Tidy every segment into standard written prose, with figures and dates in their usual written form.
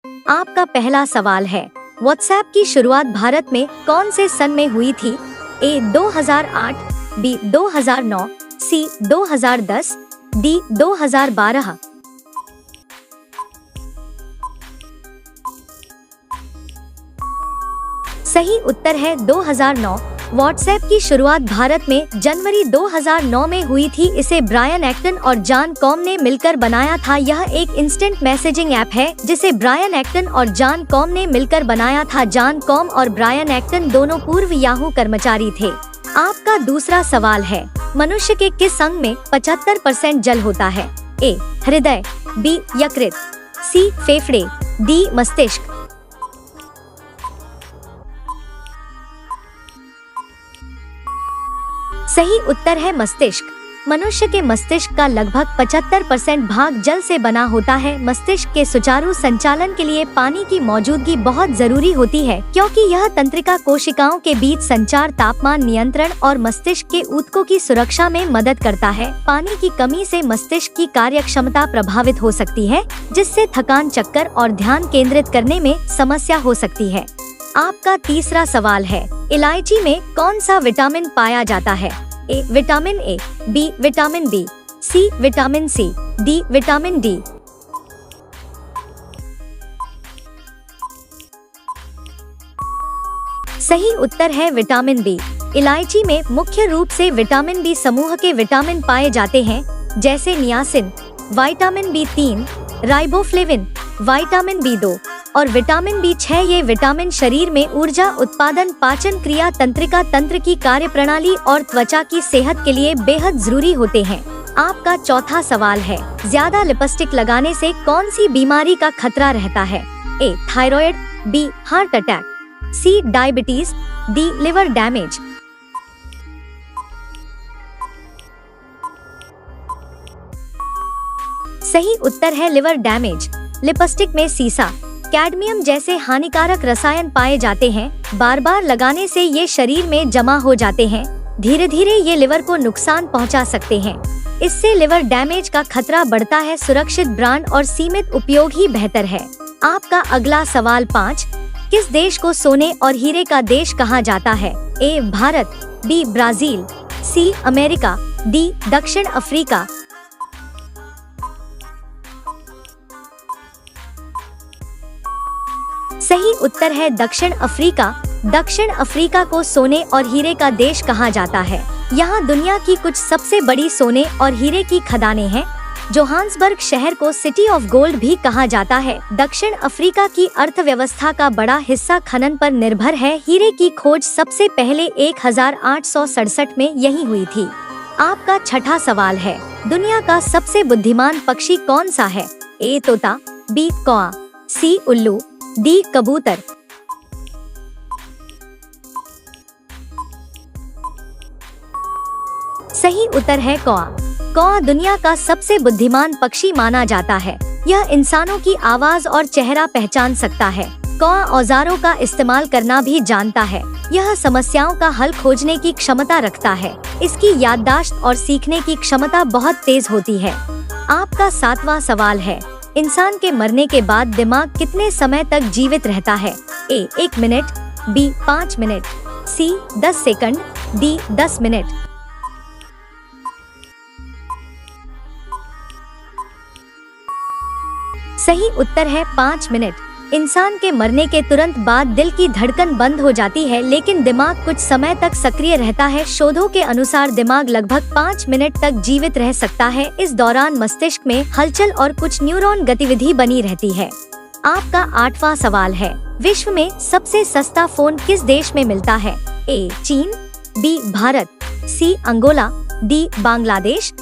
आपका पहला सवाल है, व्हाट्सएप की शुरुआत भारत में कौन से सन में हुई थी? ए 2008, बी 2009, सी 2010, डी 2012। सही उत्तर है 2009। व्हाट्सएप की शुरुआत भारत में जनवरी 2009 में हुई थी। इसे ब्रायन एक्टन और जॉन कॉम ने मिलकर बनाया था। यह एक इंस्टेंट मैसेजिंग ऐप है जिसे ब्रायन एक्टन और जॉन कॉम ने मिलकर बनाया था। जॉन कॉम और ब्रायन एक्टन दोनों पूर्व याहू कर्मचारी थे। आपका दूसरा सवाल है, मनुष्य के किस अंग में 75% जल होता है? ए हृदय, बी यकृत, सी फेफड़े, डी मस्तिष्क। सही उत्तर है मस्तिष्क। मनुष्य के मस्तिष्क का लगभग 75% भाग जल से बना होता है। मस्तिष्क के सुचारू संचालन के लिए पानी की मौजूदगी बहुत जरूरी होती है, क्योंकि यह तंत्रिका कोशिकाओं के बीच संचार, तापमान नियंत्रण और मस्तिष्क के ऊतकों की सुरक्षा में मदद करता है। पानी की कमी से मस्तिष्क की कार्यक्षमता प्रभावित हो सकती है, जिससे थकान, चक्कर और ध्यान केंद्रित करने में समस्या हो सकती है। आपका तीसरा सवाल है, इलायची में कौन सा विटामिन पाया जाता है? A vitamin A, B vitamin B, C vitamin C, D vitamin D. सही उत्तर है विटामिन बी। इलायची में मुख्य रूप से विटामिन बी समूह के विटामिन पाए जाते हैं, जैसे नियासिन, विटामिन बी3, राइबोफ्लेविन, विटामिन बी2 और विटामिन बी6। ये विटामिन शरीर में ऊर्जा उत्पादन, पाचन क्रिया, तंत्रिका तंत्र की कार्यप्रणाली और त्वचा की सेहत के लिए बेहद जरूरी होते हैं। आपका चौथा सवाल है, ज्यादा लिपस्टिक लगाने से कौन सी बीमारी का खतरा रहता है? ए थायराइड, बी हार्ट अटैक, सी डायबिटीज, डी लिवर डैमेज। सही उत्तर है लिवर डैमेज। लिपस्टिक में सीसा, कैडमियम जैसे हानिकारक रसायन पाए जाते हैं। बार बार लगाने से ये शरीर में जमा हो जाते हैं। धीरे धीरे ये लिवर को नुकसान पहुंचा सकते हैं। इससे लिवर डैमेज का खतरा बढ़ता है। सुरक्षित ब्रांड और सीमित उपयोग ही बेहतर है। आपका अगला सवाल 5, किस देश को सोने और हीरे का देश कहा जाता है? A Bharat, B Brazil, C America, D दक्षिण अफ्रीका। सही उत्तर है दक्षिण अफ्रीका। दक्षिण अफ्रीका को सोने और हीरे का देश कहा जाता है। यहाँ दुनिया की कुछ सबसे बड़ी सोने और हीरे की खदानें हैं। जोहान्सबर्ग शहर को सिटी ऑफ गोल्ड भी कहा जाता है। दक्षिण अफ्रीका की अर्थव्यवस्था का बड़ा हिस्सा खनन पर निर्भर है। हीरे की खोज सबसे पहले 1867 में यही हुई थी। आपका छठा सवाल है, दुनिया का सबसे बुद्धिमान पक्षी कौन सा है? ए तोता, बी कौआ, सी उल्लू, डी कबूतर। सही उत्तर है कौआ। कौआ दुनिया का सबसे बुद्धिमान पक्षी माना जाता है। यह इंसानों की आवाज और चेहरा पहचान सकता है। कौआ औजारों का इस्तेमाल करना भी जानता है। यह समस्याओं का हल खोजने की क्षमता रखता है। इसकी याददाश्त और सीखने की क्षमता बहुत तेज होती है। आपका 7वां सवाल है, इंसान के मरने के बाद दिमाग कितने समय तक जीवित रहता है? ए 1 मिनट, बी 5 मिनट, सी 10 सेकंड, डी 10 मिनट। सही उत्तर है 5 मिनट। इंसान के मरने के तुरंत बाद दिल की धड़कन बंद हो जाती है, लेकिन दिमाग कुछ समय तक सक्रिय रहता है। शोधों के अनुसार दिमाग लगभग 5 मिनट तक जीवित रह सकता है। इस दौरान मस्तिष्क में हलचल और कुछ न्यूरॉन गतिविधि बनी रहती है। आपका 8वां सवाल है, विश्व में सबसे सस्ता फोन किस देश में मिलता है? ए चीन, बी भारत, सी अंगोला, डी बांग्लादेश।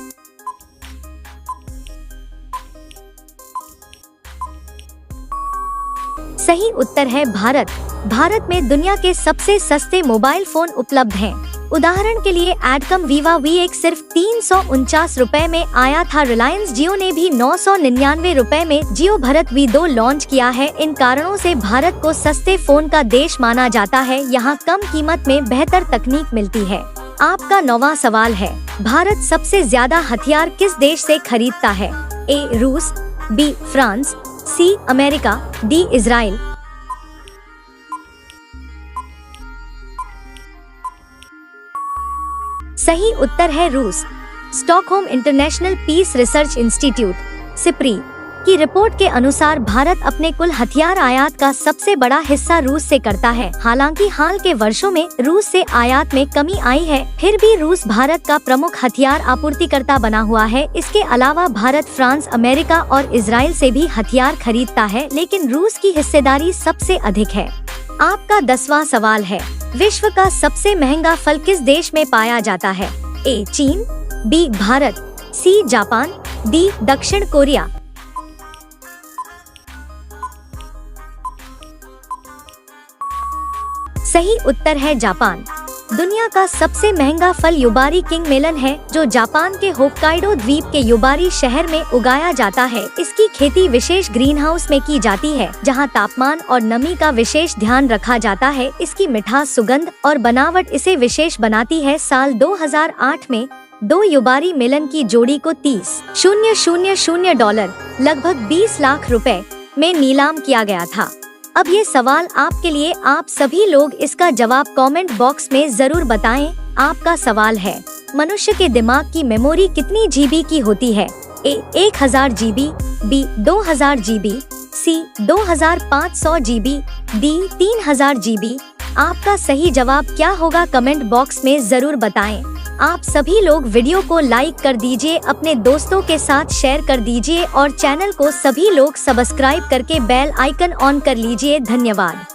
सही उत्तर है भारत। भारत में दुनिया के सबसे सस्ते मोबाइल फोन उपलब्ध हैं। उदाहरण के लिए एडकम वीवा V1 सिर्फ 349 रुपए में आया था। रिलायंस जियो ने भी 999 रुपए में जियो भारत V2 लॉन्च किया है। इन कारणों से भारत को सस्ते फोन का देश माना जाता है। यहाँ कम कीमत में बेहतर तकनीक मिलती है। आपका 9वां सवाल है, भारत सबसे ज्यादा हथियार किस देश से खरीदता है? ए रूस, B France, C America, D Israel. सही उत्तर है रूस। Stockholm International Peace Research Institute SIPRI की रिपोर्ट के अनुसार भारत अपने कुल हथियार आयात का सबसे बड़ा हिस्सा रूस से करता है। हालांकि हाल के वर्षों में रूस से आयात में कमी आई है, फिर भी रूस भारत का प्रमुख हथियार आपूर्तिकर्ता बना हुआ है। इसके अलावा भारत फ्रांस, अमेरिका और इजराइल से भी हथियार खरीदता है, लेकिन रूस की हिस्सेदारी सबसे अधिक है। आपका 10वां सवाल है, विश्व का सबसे महंगा फल किस देश में पाया जाता है? ए चीन, B Bharat, C Japan, D दक्षिण कोरिया। सही उत्तर है जापान। दुनिया का सबसे महंगा फल युबारी किंग मेलन है, जो जापान के होक्काइडो द्वीप के युबारी शहर में उगाया जाता है। इसकी खेती विशेष ग्रीन हाउस में की जाती है, जहां तापमान और नमी का विशेष ध्यान रखा जाता है। इसकी मिठास, सुगंध और बनावट इसे विशेष बनाती है। साल 2008 में 2 युबारी मेलन की जोड़ी को $30,000 लगभग 20 लाख रुपए में नीलाम किया गया था। अब ये सवाल आपके लिए, आप सभी लोग इसका जवाब कमेंट बॉक्स में जरूर बताएं। आपका सवाल है, मनुष्य के दिमाग की मेमोरी कितनी जीबी की होती है? ए 1000 जीबी, बी 2000 जीबी, सी 2500 जीबी, डी 3000 जीबी। आपका सही जवाब क्या होगा? कमेंट बॉक्स में जरूर बताएं। आप सभी लोग वीडियो को लाइक कर दीजिए, अपने दोस्तों के साथ शेयर कर दीजिए और चैनल को सभी लोग सब्सक्राइब करके बेल आइकन ऑन कर लीजिए। धन्यवाद।